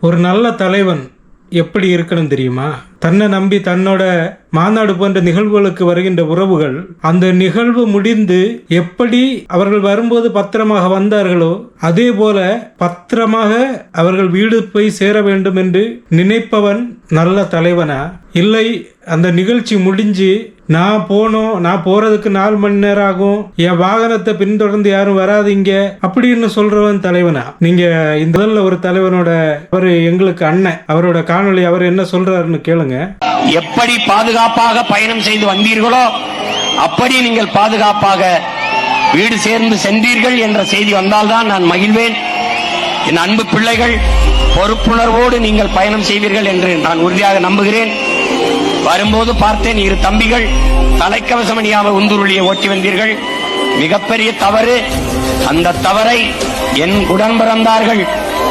ஒரு நல்ல தலைவன் எப்படி இருக்கணும் தெரியுமா? தன்னை நம்பி தன்னோட மாநாடு போன்ற நிகழ்வுகளுக்கு வருகின்ற உறவுகள் அந்த நிகழ்வு முடிந்து எப்படி அவர்கள் வரும்போது பத்திரமாக வந்தார்களோ அதே போல பத்திரமாக அவர்கள் வீடு போய் சேர வேண்டும் என்று நினைப்பவன் நல்ல தலைவனா? இல்லை அந்த நிகழ்ச்சி முடிஞ்சு நான் போறதுக்கு 4 மணி நேரம் ஆகும், என் வாகனத்தை பின்தொடர்ந்து யாரும் வராதிங்க அப்படின்னு சொல்றவன் தலைவனா? நீங்க இந்த முதல்ல ஒரு தலைவனோட, அவரு எங்களுக்கு அண்ணன், அவரோட காணொளி அவர் என்ன சொல்றாருன்னு கேளுங்க. எப்படி பாதுகாப்பாக பயணம் செய்து வந்தீர்களோ அப்படி நீங்கள் பாதுகாப்பாக வீடு சேர்ந்து சென்றீர்கள் என்ற செய்தி வந்தால்தான் நான் மகிழ்வேன். என் அன்பு பிள்ளைகள், பொறுப்புணர்வோடு நீங்கள் பயணம் செய்வீர்கள் என்று நான் உறுதியாக நம்புகிறேன். வரும்போது பார்த்தேன், 2 தம்பிகள் தலைக்கவசம் அணியாமல் உந்துருளியை ஓட்டி வந்தீர்கள். மிகப்பெரிய தவறு. அந்த தவறை என் உடன் பிறந்தார்கள்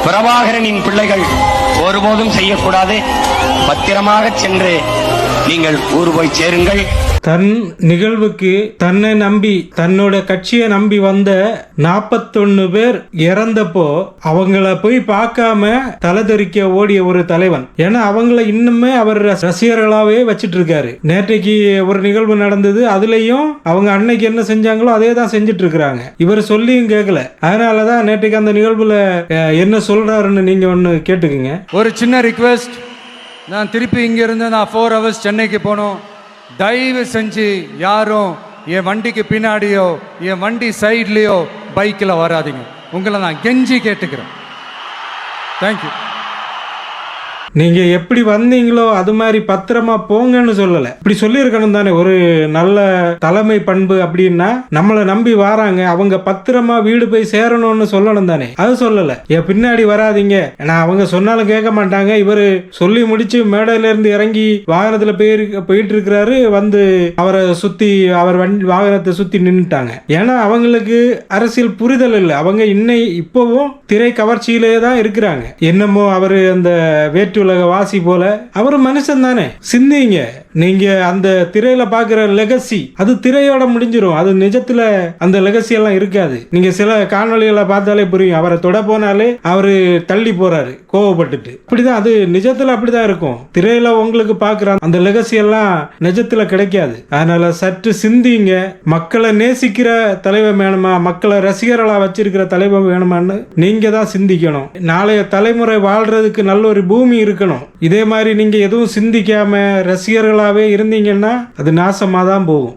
பிரபாகரனின் பிள்ளைகள் ஒருபோதும் செய்யக்கூடாது. பத்திரமாக சென்று நீங்கள் ஊர் போய் சேருங்கள். தன் நிகழ்வுக்கு தன்னை நம்பி தன்னோட கட்சியை நம்பி வந்த 41 பேர் இறந்தப்போ அவங்கள போய் பார்க்காம தலைதெறிக்க ஓடிய ஒரு தலைவன். ஏன்னா அவங்கள இன்னுமே அவர் ரசிகர்களாவே வச்சிட்டு இருக்காரு. நேற்றைக்கு ஒரு நிகழ்வு நடந்தது, அதுலயும் அவங்க அன்னைக்கு என்ன செஞ்சாங்களோ அதே தான் செஞ்சிட்டு இருக்கிறாங்க. இவர் சொல்லியும் கேட்கல. அதனாலதான் நேற்றைக்கு அந்த நிகழ்வுல என்ன சொல்றாருன்னு நீங்க ஒன்னு கேட்டுக்குங்க. ஒரு சின்ன ரிக்வெஸ்ட், நான் திருப்பி இங்க இருந்து நான் 4 hours சென்னைக்கு போனோம். தயவு செஞ்சு யாரும் என் வண்டிக்கு பின்னாடியோ என் வண்டி சைட்லயோ பைக்கில் வராதிங்க. உங்களை நான் கெஞ்சி கேட்டுக்கிறேன். தேங்க்யூ. நீங்க எப்படி வந்தீங்களோ அது மாதிரி பத்திரமா போங்கன்னு சொல்லல. இப்படி சொல்லியிருக்கணும் தானே. ஒரு நல்ல தலைமை பண்பு அப்படின்னா நம்மளை நம்பி வராங்க, அவங்க பத்திரமா வீடு போய் சேரணும்னு சொல்லணும் தானே. அது சொல்லல. என் பின்னாடி வராதிங்க, நான் அவங்க சொன்னாலும் கேட்க மாட்டாங்க. இவரு சொல்லி முடிச்சு மேடையில இருந்து இறங்கி வாகனத்துல போயிட்டு இருக்கிறாரு. வந்து அவரை சுத்தி அவர் வாகனத்தை சுத்தி நின்றுட்டாங்க. ஏன்னா அவங்களுக்கு அரசியல் புரிதல் இல்லை. அவங்க இப்பவும் திரை கவர்ச்சியிலே தான் இருக்கிறாங்க. என்னமோ அவரு அந்த வேற்று உலக வாசி போல. அவர் மனுஷன் தானே. சிந்திங்க. நீங்க அந்த திரையில பாக்குற லெகசி அது திரையோட முடிஞ்சிரும். அது நிஜத்துல அந்த லெகசி எல்லாம் இருக்காது. நீங்க சில காணொலிகளை பார்த்தாலே புரியும். அவரை தொட போனாலே அவரு தள்ளி போறாரு கோவப்பட்டுட்டு. அப்படிதான் அது நிஜத்துல அப்படிதான் இருக்கும். திரையில உங்களுக்கு பாக்குற அந்த லெகசி எல்லாம் நிஜத்துல கிடைக்காது. அதனால சற்று சிந்திங்க. மக்களை நேசிக்கிற தலைவர் வேணுமா, மக்களை ரசிகர்களா வச்சிருக்கிற தலைவர் வேணுமான்னு நீங்க தான் சிந்திக்கணும். நாளைய தலைமுறை வாழ்றதுக்கு நல்ல ஒரு பூமி இருக்கணும். இதே மாதிரி நீங்க எதுவும் சிந்திக்காம ரசிகர்களாவே இருந்தீங்கன்னா அது நாசமா தான் போகும்.